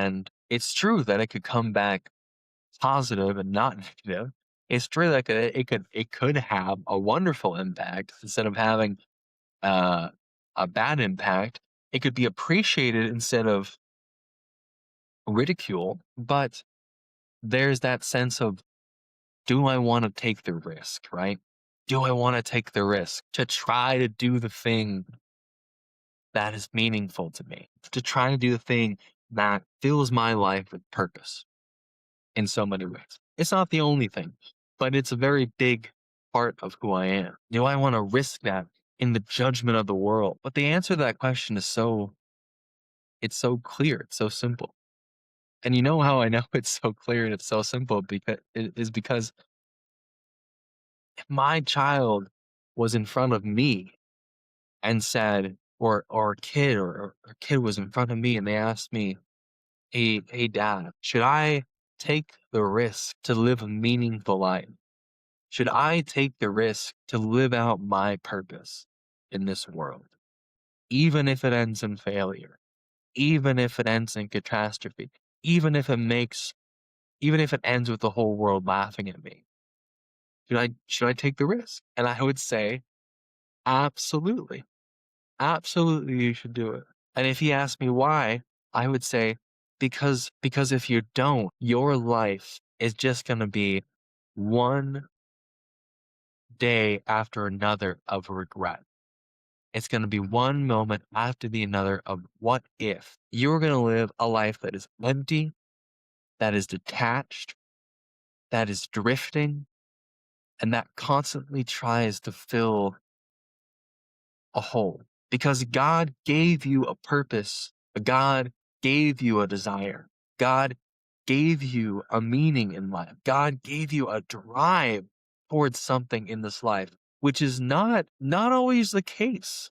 And it's true that it could come back positive and not negative. It's true that it could have a wonderful impact instead of having uh, a bad impact. It could be appreciated instead of ridicule. But there's that sense of, do I want to take the risk, right? Do I want to take the risk to try to do the thing that is meaningful to me, to try to do the thing that fills my life with purpose in so many ways? It's not the only thing, but it's a very big part of who I am. Do I want to risk that in the judgment of the world? But the answer to that question is it's so clear, it's so simple. And you know how I know it's so clear and it's so simple? Because if my child was in front of me and said, or a kid or a kid was in front of me and they asked me, hey dad, should I take the risk to live a meaningful life? Should I take the risk to live out my purpose in this world, even if it ends in failure, even if it ends in catastrophe, even if it makes even if it ends with the whole world laughing at me? Should I take the risk? And I would say, absolutely. Absolutely, you should do it. And if he asked me why, I would say, because if you don't, your life is just going to be one day after another of regret. It's going to be one moment after the another of what if. You're going to live a life that is empty, that is detached, that is drifting, and that constantly tries to fill a hole, because God gave you a purpose. God gave you a desire. God gave you a meaning in life. God gave you a drive towards something in this life, which is not always the case.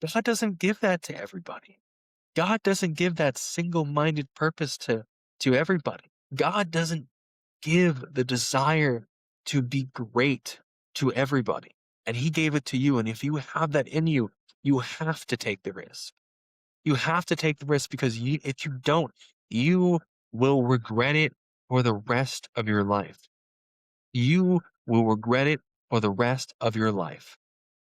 God doesn't give that to everybody. God doesn't give that single-minded purpose to everybody. God doesn't give the desire to be great to everybody. And he gave it to you. And if you have that in you, you have to take the risk. You have to take the risk, because if you don't, you will regret it for the rest of your life. You will regret it for the rest of your life.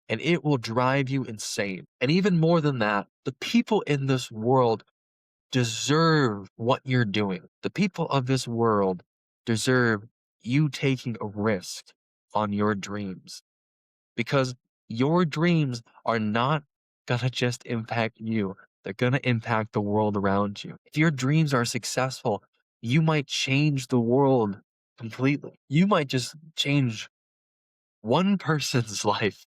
And it will drive you insane. And even more than that, the people in this world deserve what you're doing. The people of this world deserve you taking a risk on your dreams, because your dreams are not going to just impact you. They're going to impact the world around you. If your dreams are successful, you might change the world completely. You might just change one person's life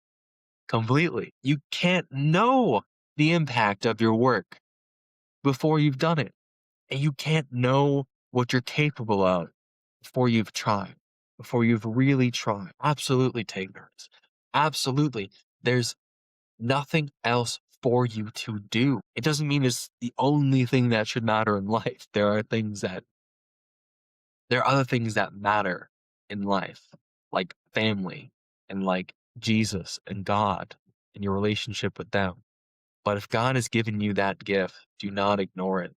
completely. You can't know the impact of your work before you've done it. And you can't know what you're capable of before you've tried, before you've really tried. Absolutely take notes. Absolutely. There's nothing else for you to do. It doesn't mean it's the only thing that should matter in life. There are other things that matter in life, like family and like Jesus and God and your relationship with them. But if God has given you that gift, do not ignore it.